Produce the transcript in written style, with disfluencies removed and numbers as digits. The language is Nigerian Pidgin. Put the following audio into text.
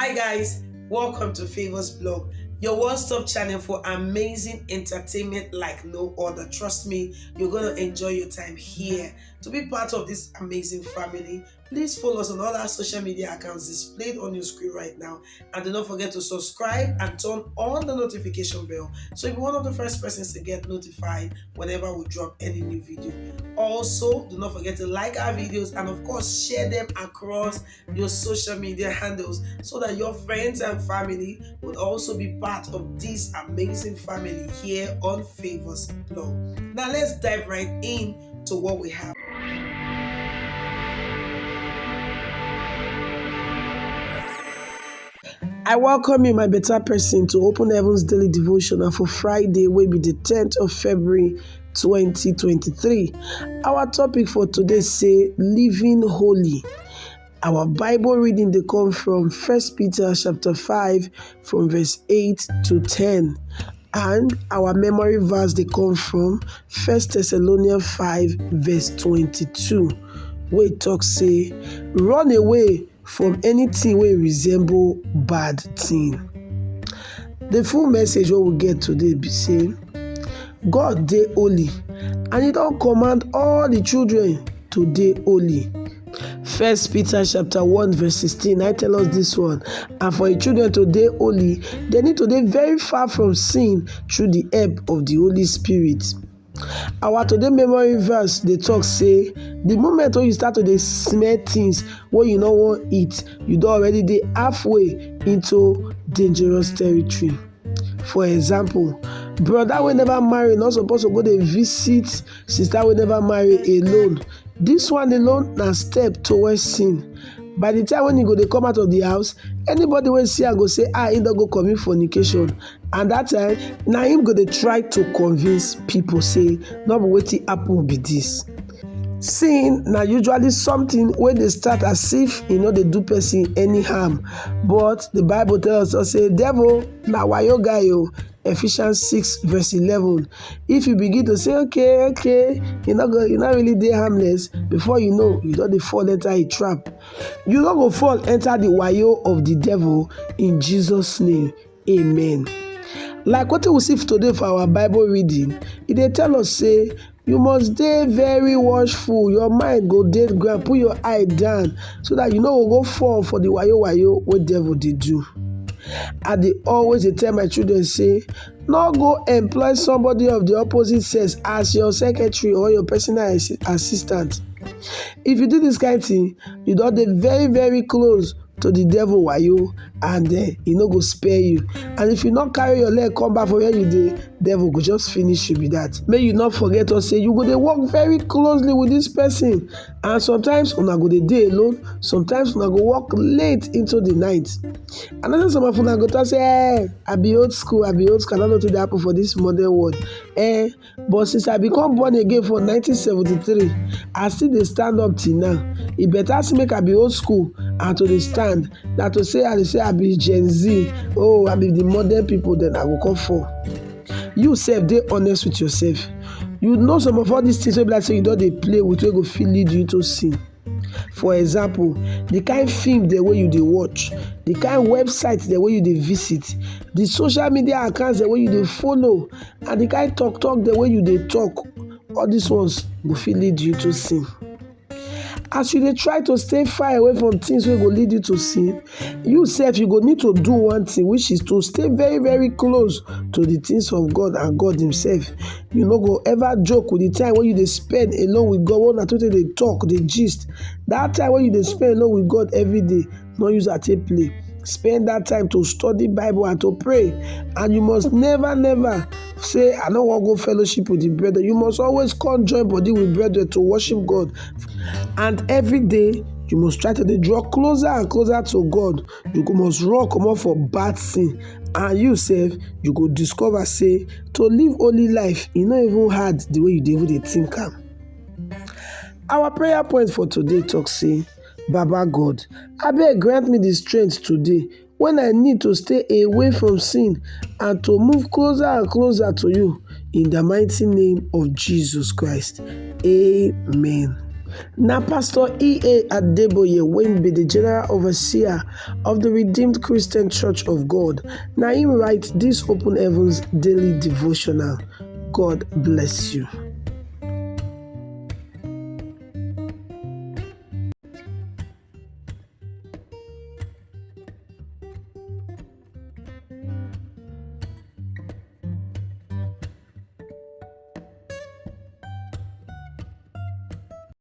Hi guys, welcome to Favors Blog, your one-stop channel for amazing entertainment like no other. Trust me, you're going to enjoy your time here. To be part of this amazing family, please follow us on all our social media accounts displayed on your screen right now. And do not forget to subscribe and turn on the notification bell so you'll be one of the first persons to get notified whenever we drop any new video. Also, do not forget to like our videos and of course share them across your social media handles so that your friends and family would also be part of this amazing family here on Favors Blog. Now let's dive right in to what we have. I welcome you, my better person, to Open Heaven's Daily Devotional for Friday, will be the 10th of February 2023. Our topic for today say living holy. Our Bible reading they come from 1 Peter chapter 5 from verse 8 to 10. And our memory verse they come from 1 Thessalonians 5 verse 22. Where it talks say, run away from anything wey resemble bad thing. The full message wey we get today be say, God dey holy and he don command all the children to dey holy. 1 Peter chapter 1 verse 16, I tell us this one. And for the children to dey holy, they need to dey very far from sin through the help of the Holy Spirit. Our today memory verse dey talk say, the moment when you start to dey smell things wey you no wan eat, you don already dey halfway into dangerous territory. For example, brother wey never marry not suppose to go dey visit sister wey never marry alone. This one alone na step towards sin. By the time when you go dey come out of the house, anybody wey see am go say, he don go commit fornication. And that time na him go dey try to convince people say no be wetin happen be this. Sin na usually something wey dey start as if e no dey do person any harm, but the Bible tell us say devil na wayo guy o. Ephesians 6 verse 11. If you begin to say okay, you not really dey harmless, before you know, you don dey fall enter a trap. You no go fall enter the wayo of the devil in Jesus' name. Amen. Like what we see today for our Bible reading, e dey tell us say you must dey very watchful. Your mind go dey ground, put your eye down so that you no go fall for the wayo wey devil dey do. I dey always dey tell my children say, no go employ somebody of the opposite sex as your secretary or your personal assistant. If you do this kind of thing, you don dey very very close to the devil wayo, and he no go spare you. And if you not carry your leg come back from where you dey, devil go just finish you with that. May you not forget to say you go dey work very closely with this person, and sometimes una go dey alone, sometimes una go work late into the night. And then some of una go talk say, I be old school, I don't know wetin dey happen for this modern world. But since I become born again for 1973, I still dey stand up till now. E better say make I be old school and to dey stand, na to say I be Gen Z, I be the modern people, then I go come for. You sef dey honest with yourself. You know some of all these things wey be like say you don dey play with wey go fit lead you into sin. For example, the kind film the way you dey watch, the kind website the way you dey visit, the social media accounts the way you dey follow, and the kind talk the way you dey talk, all these ones go fit lead you to sin. As you dey try to stay far away from things wey go lead you to sin, you sef you go need to do one thing, which is to stay very very close to the things of God and God himself. You no go ever joke with the time when you dey spend alone with God, when una two dey talk, dey gist. That time when you dey spend alone with God every day, no use am take play. Spend that time to study Bible and to pray. And you must never say, I no wan go fellowship with the brethren. You must always come join body with brethren to worship God. And every day, you must try to draw closer and closer to God. You must run comot for bad sin. And you sef, you go discover say, to live holy life, e no even hard the way you dey even dey think am. Our prayer point for today talk say, Baba God, abeg grant me the strength today when I need to stay away from sin and to move closer and closer to you, in the mighty name of Jesus Christ. Amen. Now, Pastor E.A. Adeboye, when be the General Overseer of the Redeemed Christian Church of God, now he writes this Open Heavens Daily Devotional. God bless you.